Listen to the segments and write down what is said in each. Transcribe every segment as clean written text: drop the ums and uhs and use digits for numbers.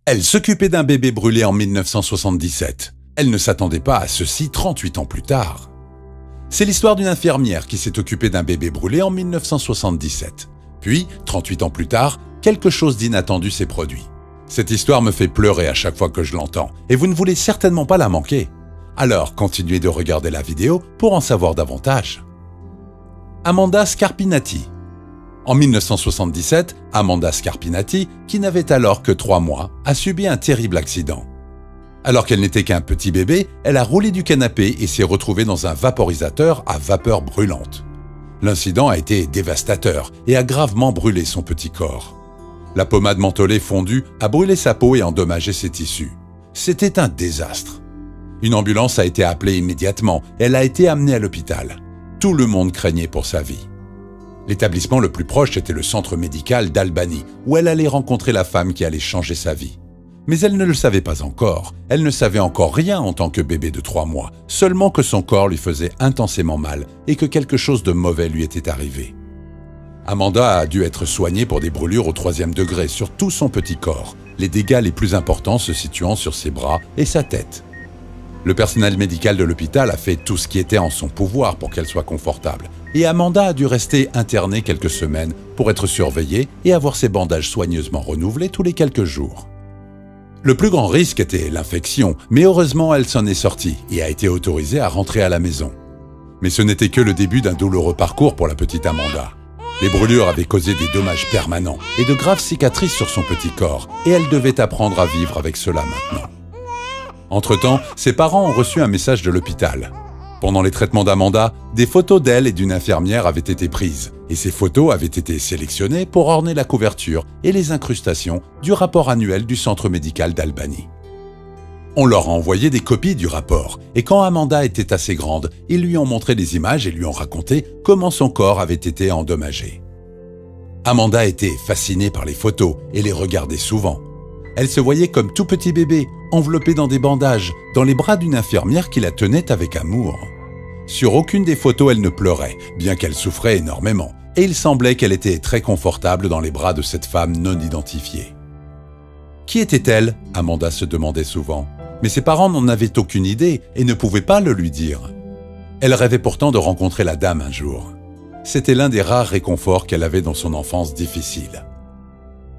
Elle s'occupait d'un bébé brûlé en 1977. Elle ne s'attendait pas à ceci 38 ans plus tard. C'est l'histoire d'une infirmière qui s'est occupée d'un bébé brûlé en 1977. Puis, 38 ans plus tard, quelque chose d'inattendu s'est produit. Cette histoire me fait pleurer à chaque fois que je l'entends, et vous ne voulez certainement pas la manquer. Alors, continuez de regarder la vidéo pour en savoir davantage. Amanda Scarpinati. En 1977, Amanda Scarpinati, qui n'avait alors que 3 mois, a subi un terrible accident. Alors qu'elle n'était qu'un petit bébé, elle a roulé du canapé et s'est retrouvée dans un vaporisateur à vapeur brûlante. L'incident a été dévastateur et a gravement brûlé son petit corps. La pommade mentholée fondue a brûlé sa peau et endommagé ses tissus. C'était un désastre. Une ambulance a été appelée immédiatement et elle a été amenée à l'hôpital. Tout le monde craignait pour sa vie. L'établissement le plus proche était le centre médical d'Albany, où elle allait rencontrer la femme qui allait changer sa vie. Mais elle ne le savait pas encore. Elle ne savait encore rien en tant que bébé de 3 mois, seulement que son corps lui faisait intensément mal et que quelque chose de mauvais lui était arrivé. Amanda a dû être soignée pour des brûlures au 3e degré sur tout son petit corps, les dégâts les plus importants se situant sur ses bras et sa tête. Le personnel médical de l'hôpital a fait tout ce qui était en son pouvoir pour qu'elle soit confortable, et Amanda a dû rester internée quelques semaines pour être surveillée et avoir ses bandages soigneusement renouvelés tous les quelques jours. Le plus grand risque était l'infection, mais heureusement elle s'en est sortie et a été autorisée à rentrer à la maison. Mais ce n'était que le début d'un douloureux parcours pour la petite Amanda. Les brûlures avaient causé des dommages permanents et de graves cicatrices sur son petit corps, et elle devait apprendre à vivre avec cela maintenant. Entre-temps, ses parents ont reçu un message de l'hôpital. Pendant les traitements d'Amanda, des photos d'elle et d'une infirmière avaient été prises, et ces photos avaient été sélectionnées pour orner la couverture et les incrustations du rapport annuel du centre médical d'Albany. On leur a envoyé des copies du rapport, et quand Amanda était assez grande, ils lui ont montré des images et lui ont raconté comment son corps avait été endommagé. Amanda était fascinée par les photos et les regardait souvent. Elle se voyait comme tout petit bébé, enveloppée dans des bandages, dans les bras d'une infirmière qui la tenait avec amour. Sur aucune des photos, elle ne pleurait, bien qu'elle souffrait énormément, et il semblait qu'elle était très confortable dans les bras de cette femme non identifiée. Qui était-elle ? Amanda se demandait souvent. Mais ses parents n'en avaient aucune idée et ne pouvaient pas le lui dire. Elle rêvait pourtant de rencontrer la dame un jour. C'était l'un des rares réconforts qu'elle avait dans son enfance difficile.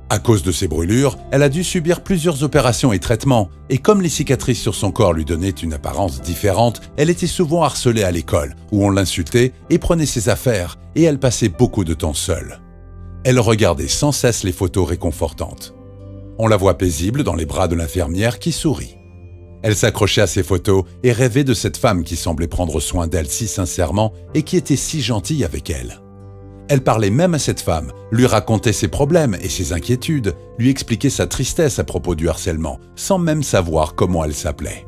À cause de ses brûlures, elle a dû subir plusieurs opérations et traitements, et comme les cicatrices sur son corps lui donnaient une apparence différente, elle était souvent harcelée à l'école, où on l'insultait et prenait ses affaires, et elle passait beaucoup de temps seule. Elle regardait sans cesse les photos réconfortantes. On la voit paisible dans les bras de l'infirmière qui sourit. Elle s'accrochait à ces photos et rêvait de cette femme qui semblait prendre soin d'elle si sincèrement et qui était si gentille avec elle. Elle parlait même à cette femme, lui racontait ses problèmes et ses inquiétudes, lui expliquait sa tristesse à propos du harcèlement, sans même savoir comment elle s'appelait.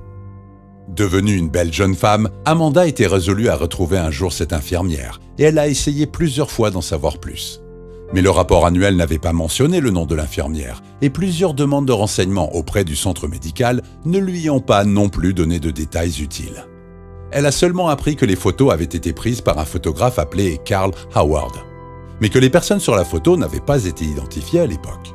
Devenue une belle jeune femme, Amanda était résolue à retrouver un jour cette infirmière, et elle a essayé plusieurs fois d'en savoir plus. Mais le rapport annuel n'avait pas mentionné le nom de l'infirmière, et plusieurs demandes de renseignements auprès du centre médical ne lui ont pas non plus donné de détails utiles. Elle a seulement appris que les photos avaient été prises par un photographe appelé Carl Howard, mais que les personnes sur la photo n'avaient pas été identifiées à l'époque.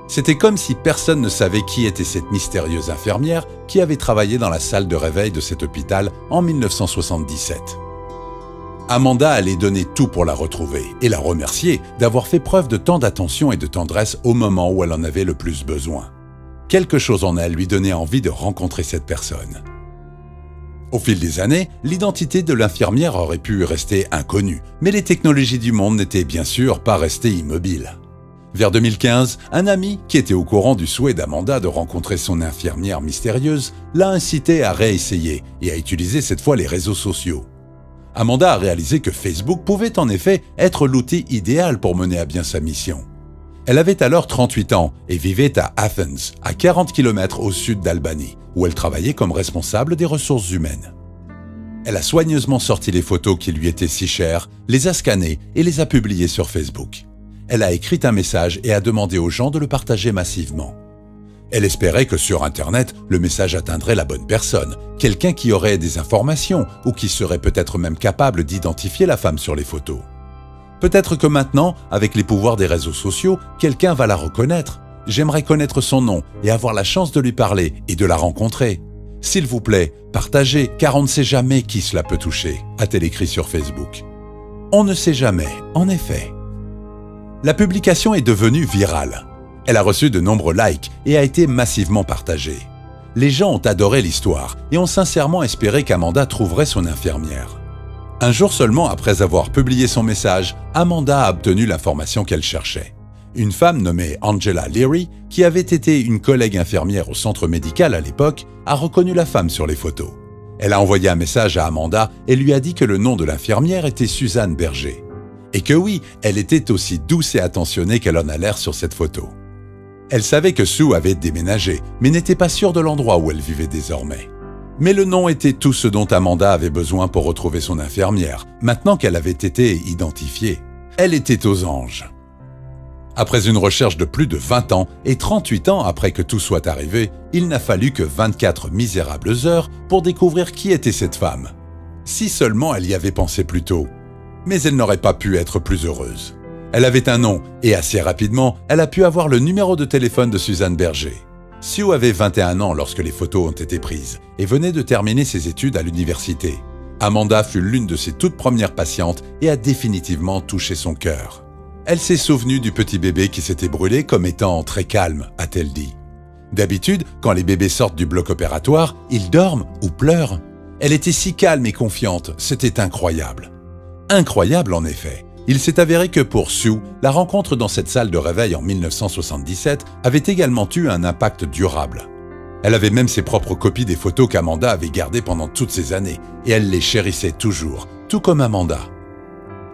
C'était comme si personne ne savait qui était cette mystérieuse infirmière qui avait travaillé dans la salle de réveil de cet hôpital en 1977. Amanda allait donner tout pour la retrouver et la remercier d'avoir fait preuve de tant d'attention et de tendresse au moment où elle en avait le plus besoin. Quelque chose en elle lui donnait envie de rencontrer cette personne. Au fil des années, l'identité de l'infirmière aurait pu rester inconnue, mais les technologies du monde n'étaient bien sûr pas restées immobiles. Vers 2015, un ami, qui était au courant du souhait d'Amanda de rencontrer son infirmière mystérieuse, l'a incité à réessayer et à utiliser cette fois les réseaux sociaux. Amanda a réalisé que Facebook pouvait en effet être l'outil idéal pour mener à bien sa mission. Elle avait alors 38 ans et vivait à Athens, à 40 km au sud d'Albany, où elle travaillait comme responsable des ressources humaines. Elle a soigneusement sorti les photos qui lui étaient si chères, les a scannées et les a publiées sur Facebook. Elle a écrit un message et a demandé aux gens de le partager massivement. Elle espérait que sur Internet, le message atteindrait la bonne personne, quelqu'un qui aurait des informations ou qui serait peut-être même capable d'identifier la femme sur les photos. Peut-être que maintenant, avec les pouvoirs des réseaux sociaux, quelqu'un va la reconnaître. J'aimerais connaître son nom et avoir la chance de lui parler et de la rencontrer. S'il vous plaît, partagez, car on ne sait jamais qui cela peut toucher, a-t-elle écrit sur Facebook. On ne sait jamais, en effet. La publication est devenue virale. Elle a reçu de nombreux likes et a été massivement partagée. Les gens ont adoré l'histoire et ont sincèrement espéré qu'Amanda trouverait son infirmière. Un jour seulement après avoir publié son message, Amanda a obtenu l'information qu'elle cherchait. Une femme nommée Angela Leary, qui avait été une collègue infirmière au centre médical à l'époque, a reconnu la femme sur les photos. Elle a envoyé un message à Amanda et lui a dit que le nom de l'infirmière était Suzanne Berger. Et que oui, elle était aussi douce et attentionnée qu'elle en a l'air sur cette photo. Elle savait que Sue avait déménagé, mais n'était pas sûre de l'endroit où elle vivait désormais. Mais le nom était tout ce dont Amanda avait besoin pour retrouver son infirmière, maintenant qu'elle avait été identifiée. Elle était aux anges. Après une recherche de plus de 20 ans et 38 ans après que tout soit arrivé, il n'a fallu que 24 misérables heures pour découvrir qui était cette femme. Si seulement elle y avait pensé plus tôt. Mais elle n'aurait pas pu être plus heureuse. Elle avait un nom et assez rapidement, elle a pu avoir le numéro de téléphone de Suzanne Berger. Sue avait 21 ans lorsque les photos ont été prises et venait de terminer ses études à l'université. Amanda fut l'une de ses toutes premières patientes et a définitivement touché son cœur. Elle s'est souvenue du petit bébé qui s'était brûlé comme étant très calme, a-t-elle dit. D'habitude, quand les bébés sortent du bloc opératoire, ils dorment ou pleurent. Elle était si calme et confiante, c'était incroyable. Incroyable en effet. Il s'est avéré que pour Sue, la rencontre dans cette salle de réveil en 1977 avait également eu un impact durable. Elle avait même ses propres copies des photos qu'Amanda avait gardées pendant toutes ces années, et elle les chérissait toujours, tout comme Amanda.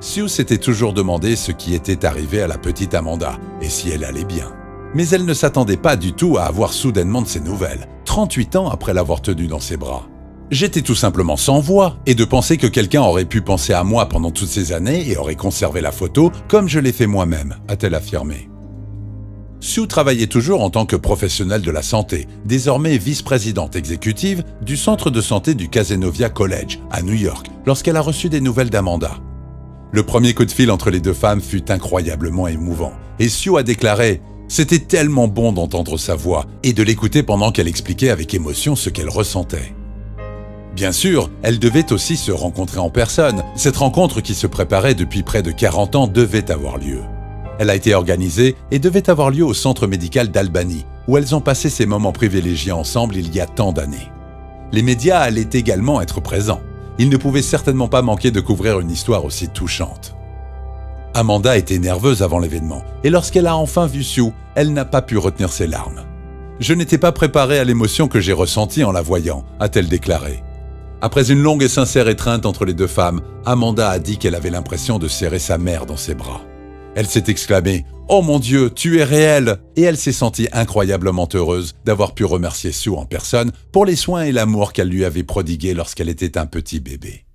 Sue s'était toujours demandé ce qui était arrivé à la petite Amanda, et si elle allait bien. Mais elle ne s'attendait pas du tout à avoir soudainement de ses nouvelles, 38 ans après l'avoir tenue dans ses bras. J'étais tout simplement sans voix, et de penser que quelqu'un aurait pu penser à moi pendant toutes ces années et aurait conservé la photo comme je l'ai fait moi-même, a-t-elle affirmé. Sue travaillait toujours en tant que professionnelle de la santé, désormais vice-présidente exécutive du centre de santé du Cazenovia College, à New York, lorsqu'elle a reçu des nouvelles d'Amanda. Le premier coup de fil entre les deux femmes fut incroyablement émouvant, et Sue a déclaré « C'était tellement bon d'entendre sa voix et de l'écouter pendant qu'elle expliquait avec émotion ce qu'elle ressentait. » Bien sûr, elles devaient aussi se rencontrer en personne. Cette rencontre qui se préparait depuis près de 40 ans devait avoir lieu. Elle a été organisée et devait avoir lieu au centre médical d'Albany, où elles ont passé ces moments privilégiés ensemble il y a tant d'années. Les médias allaient également être présents. Ils ne pouvaient certainement pas manquer de couvrir une histoire aussi touchante. Amanda était nerveuse avant l'événement, et lorsqu'elle a enfin vu Sue, elle n'a pas pu retenir ses larmes. « Je n'étais pas préparée à l'émotion que j'ai ressentie en la voyant », a-t-elle déclaré. Après une longue et sincère étreinte entre les deux femmes, Amanda a dit qu'elle avait l'impression de serrer sa mère dans ses bras. Elle s'est exclamée « Oh mon Dieu, tu es réelle !» et elle s'est sentie incroyablement heureuse d'avoir pu remercier Sue en personne pour les soins et l'amour qu'elle lui avait prodigués lorsqu'elle était un petit bébé.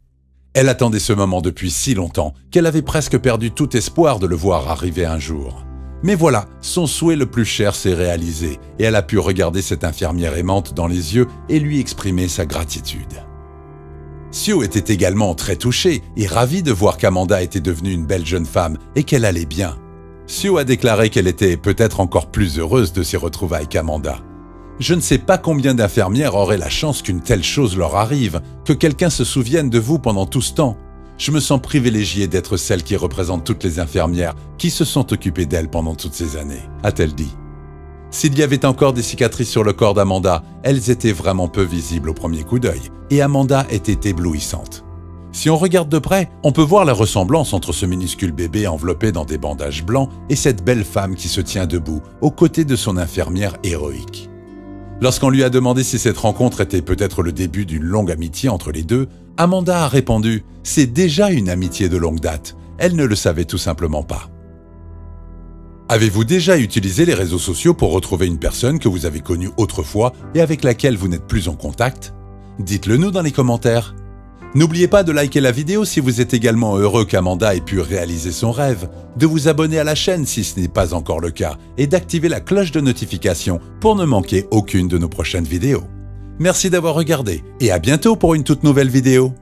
Elle attendait ce moment depuis si longtemps qu'elle avait presque perdu tout espoir de le voir arriver un jour. Mais voilà, son souhait le plus cher s'est réalisé et elle a pu regarder cette infirmière aimante dans les yeux et lui exprimer sa gratitude. Sue était également très touchée et ravie de voir qu'Amanda était devenue une belle jeune femme et qu'elle allait bien. Sue a déclaré qu'elle était peut-être encore plus heureuse de ses retrouvailles qu'Amanda. « Je ne sais pas combien d'infirmières auraient la chance qu'une telle chose leur arrive, que quelqu'un se souvienne de vous pendant tout ce temps. Je me sens privilégiée d'être celle qui représente toutes les infirmières qui se sont occupées d'elle pendant toutes ces années, a-t-elle dit. S'il y avait encore des cicatrices sur le corps d'Amanda, elles étaient vraiment peu visibles au premier coup d'œil, et Amanda était éblouissante. Si on regarde de près, on peut voir la ressemblance entre ce minuscule bébé enveloppé dans des bandages blancs et cette belle femme qui se tient debout, aux côtés de son infirmière héroïque. Lorsqu'on lui a demandé si cette rencontre était peut-être le début d'une longue amitié entre les deux, Amanda a répondu « C'est déjà une amitié de longue date. Elle ne le savait tout simplement pas. » Avez-vous déjà utilisé les réseaux sociaux pour retrouver une personne que vous avez connue autrefois et avec laquelle vous n'êtes plus en contact? Dites-le nous dans les commentaires. N'oubliez pas de liker la vidéo si vous êtes également heureux qu'Amanda ait pu réaliser son rêve, de vous abonner à la chaîne si ce n'est pas encore le cas et d'activer la cloche de notification pour ne manquer aucune de nos prochaines vidéos. Merci d'avoir regardé et à bientôt pour une toute nouvelle vidéo.